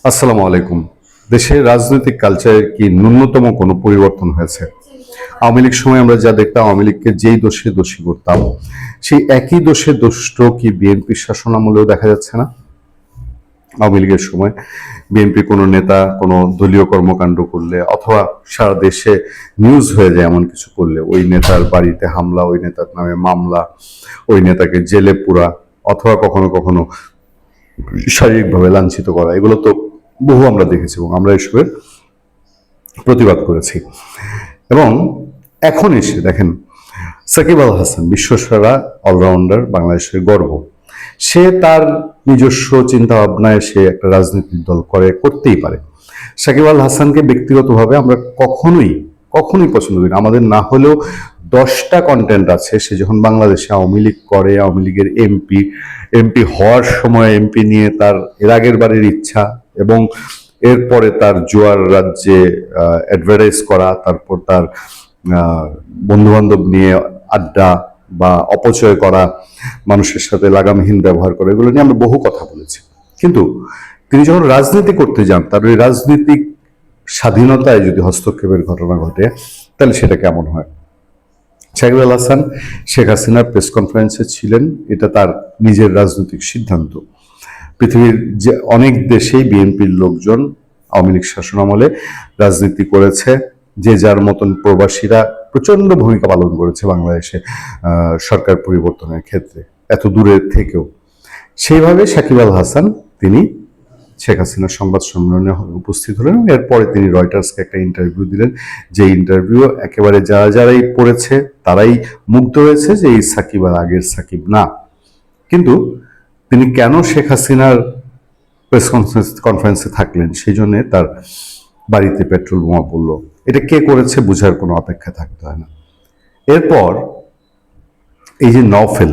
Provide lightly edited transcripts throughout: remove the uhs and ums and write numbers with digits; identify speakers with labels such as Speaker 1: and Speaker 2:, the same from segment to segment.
Speaker 1: আসসালামু আলাইকুম। দেশের রাজনৈতিক কালচারের কি ন্যূনতম কোনো পরিবর্তন হয়েছে? আওয়ামী লীগ সময় আমরা যা দেখতাম, আওয়ামী লীগকে যেই দোষে দোষী করতাম, সেই একই দোষে দোষ্ট কি বিএনপির শাসনামলেও দেখা যাচ্ছে না? আওয়ামী লীগের সময় বিএনপি কোনো নেতা কোনো দলীয় কর্মকাণ্ড করলে অথবা সারা দেশে নিউজ হয়ে যায় এমন কিছু করলে, ওই নেতার বাড়িতে হামলা, ওই নেতার নামে মামলা, ওই নেতাকে জেলে পুরা, অথবা কখনো কখনো শারীরিকভাবে লাঞ্ছিত করা, এগুলো তো বহু আমরা দেখেছি এবং আমরা এসবের প্রতিবাদ করেছি। এবং এখন এসে দেখেন, সাকিব আল হাসান বিশ্বসেরা অলরাউন্ডার, বাংলাদেশের গর্ব, সে তার নিজস্ব চিন্তা ভাবনায় সে একটা রাজনৈতিক দল করতেই পারে। সাকিব আল হাসানকে ব্যক্তিগতভাবে আমরা কখনোই কখনোই পছন্দ করি না। আমাদের না হলেও 10টা কন্টেন্ট আছে। সে যখন বাংলাদেশে আওয়ামী লীগ করে, আওয়ামী লীগের এমপি হওয়ার সময় এমপি নিয়ে তার এর আগের বারের ইচ্ছা, এবং এরপরে তার জোয়ার রাজ্যে অ্যাডভার্টাইজ করা, তারপর তার বন্ধু বান্ধব নিয়ে আড্ডা বা অপচয় করা, মানুষের সাথে লাগামহীন ব্যবহার করা, এগুলো নিয়ে আমরা বহু কথা বলেছি। কিন্তু তিনি যখন রাজনীতি করতে যান, তার ওই রাজনৈতিক স্বাধীনতায় যদি হস্তক্ষেপের ঘটনা ঘটে, তাহলে সেটা কেমন হয়? সাকিব আল হাসান শেখ হাসিনার প্রেস কনফারেন্সে ছিলেন, এটা তার নিজের রাজনৈতিক সিদ্ধান্ত। পৃথিবীর যে অনেক দেশেই বিএনপির লোকজন আওয়ামী লীগ শাসনামলে রাজনীতি করেছে, যে যার মতন প্রবাসীরা প্রচন্ড ভূমিকা পালন করেছে বাংলাদেশে সরকার পরিবর্তনের ক্ষেত্রে, এত দূরে থেকেও। সেইভাবে সাকিব আল হাসান তিনি শেখ হাসিনার সংবাদ সম্মেলনে উপস্থিত হলেন। এরপরে তিনি রয়টার্সকে একটা ইন্টারভিউ দিলেন, যে ইন্টারভিউ একেবারে যারাই পড়েছে তারাই মুগ্ধ হয়েছে যে এই সাকিব আর আগের সাকিব না। কিন্তু তিনি কেন শেখ হাসিনার প্রেস কনফারেন্সে থাকলেন, সেই জন্য তার বাড়িতে পেট্রোল বোমা পড়ল, এটা কে করেছে বোঝার কোনো অপেক্ষা থাকতে হয় না। এরপর এই যে নওফেল,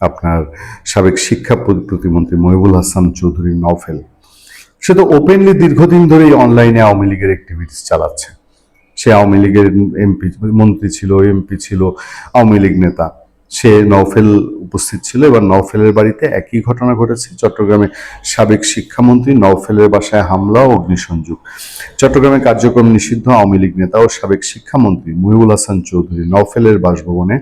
Speaker 1: আপনার সাবেক শিক্ষা প্রতিমন্ত্রী মহিবুল হাসান চৌধুরী নওফেল, সে তো ওপেনলি দীর্ঘদিন ধরেই অনলাইনে আওয়ামী লীগের অ্যাক্টিভিটিস চালাচ্ছে। সে আওয়ামী লীগের এমপি, মন্ত্রী ছিল, এমপি ছিল, আওয়ামী লীগ নেতা। সে নওফেল উপস্থিত ছিল। এবার নওফেলের বাড়িতে একই ঘটনা ঘটেছে। চট্টগ্রামে সাবেক শিক্ষামন্ত্রী নওফেলের বাসায় হামলা ও অগ্নিসংযোগ। চট্টগ্রামে কার্যক্রম নিষিদ্ধ আওয়ামী লীগ নেতা ও সাবেক শিক্ষামন্ত্রী মহিবুল হাসান চৌধুরী নওফেলের বাসভবনে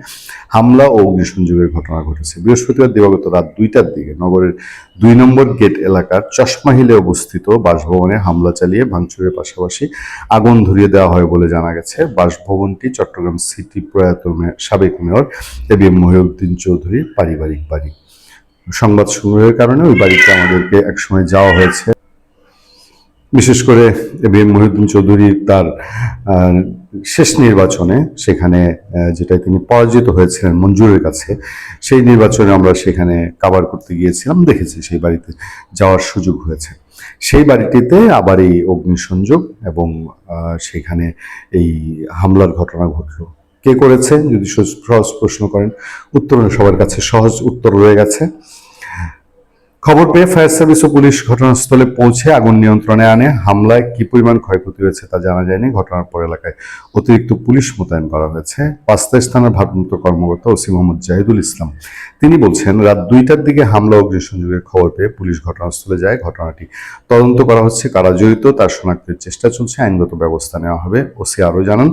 Speaker 1: হামলা ও অগ্নিসংযোগের ঘটনা ঘটেছে বৃহস্পতিবার দিবাগত রাত 2টার দিকে নগরের 2 নম্বর গেট এলাকার চশমা হিলে অবস্থিত বাসভবনে হামলা চালিয়ে ভাঙচুরের পাশাপাশি আগুন ধরিয়ে দেওয়া হয় বলে জানা গেছে। বাসভবনটি চট্টগ্রাম সিটি প্রয়াত সাবেক মেয়র এবিএম মহিউদ্দিন চৌধুরীর পারিবারিক বাড়ি। সংবাদ সংগ্রহের কারণে ওই বাড়িতে আমাদেরকে একসময় যাওয়া হয়েছে। বিশেষ করে এবিএম মহিউদ্দিন চৌধুরী তার শেষ নির্বাচনে, সেখানে যেটাই তিনি পরাজিত হয়েছিলেন মঞ্জুরের কাছে, সেই নির্বাচনে আমরা সেখানে কাভার করতে গিয়েছিলাম, দেখেছি, সেই বাড়িতে যাওয়ার সুযোগ হয়েছে। সেই বাড়িটিতে আবার এই অগ্নিসংযোগ এবং সেখানে এই হামলার ঘটনা ঘটলো। কে করেছে যদি সহজ প্রশ্ন করেন, উত্তর সবার কাছে সহজ উত্তর রয়ে গেছে। খবর পেয়ে ফায়ার সার্ভিস ও পুলিশ ঘটনাস্থলে পৌঁছে আগুন নিয়ন্ত্রণে আনে। হামলায় কি পরিমাণ ক্ষয়ক্ষতি হয়েছে তা জানা যায়নি। ঘটনার পর এলাকায় অতিরিক্ত পুলিশ মোতায়েন করা হয়েছে। পাঁচতাইশ থানার ভারপ্রাপ্ত কর্মকর্তা ওসি মোহাম্মদ জাহিদুল ইসলাম তিনি বলছেন, রাত 2টার দিকে হামলা অগ্নিসংযোগের খবর পেয়ে পুলিশ ঘটনাস্থলে যায়। ঘটনাটি তদন্ত করা হচ্ছে, কারা জড়িত তার শনাক্তের চেষ্টা চলছে, আইনগত ব্যবস্থা নেওয়া হবে। ওসি আরও জানান,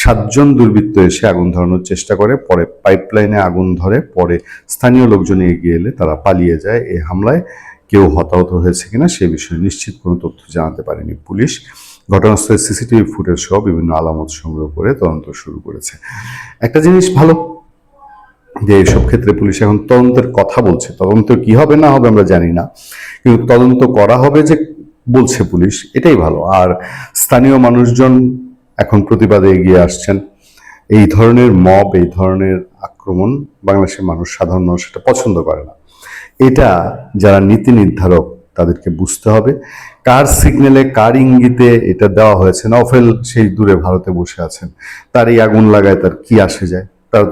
Speaker 1: 7জন দুর্বৃত্ত এসে আগুন ধরানোর চেষ্টা করে, পরে পাইপলাইনে আগুন ধরে, পরে স্থানীয় লোকজন এগিয়ে এলে তারা পালিয়ে যায়। এই হামলায় কেউ হতাহত হয়েছে কিনা সে বিষয়ে নিশ্চিত কোনো তথ্য জানাতে পারেনি পুলিশ। ঘটনাস্থলে সিসিটিভি ফুটেজ সহ বিভিন্ন আলামত সংগ্রহ করে তদন্ত শুরু করেছে। একটা জিনিস ভালো যে এসব ক্ষেত্রে পুলিশ এখন তদন্তের কথা বলছে। তদন্ত কি হবে না হবে আমরা জানি না, কিন্তু তদন্ত করা হবে যে বলছে পুলিশ, এটাই ভালো। আর স্থানীয় মানুষজন এখন প্রতিবাদে এগিয়ে আসছেন। এই ধরনের মব, এই ধরনের আক্রমণ বাংলাদেশের মানুষ, সাধারণ মানুষ এটা পছন্দ করে না। এটা যারা নীতি নির্ধারক তাদেরকে বুঝতে হবে কার সিগন্যালে, কার ইঙ্গিতে এটা দেওয়া হয়েছে। নওফেল সেই দূরে ভারতে বসে আছেন, তার এই আগুন লাগায় তার কি আসে যায়?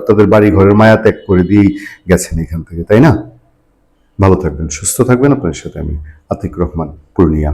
Speaker 1: তাদের বাড়ি ঘরের মায়া ত্যাগ করে দিয়েই গেছেন এখান থেকে, তাই না? ভালো থাকবেন, সুস্থ থাকবেন। আপনার সাথে আমি আতিক রহমান, পূর্ণিয়া।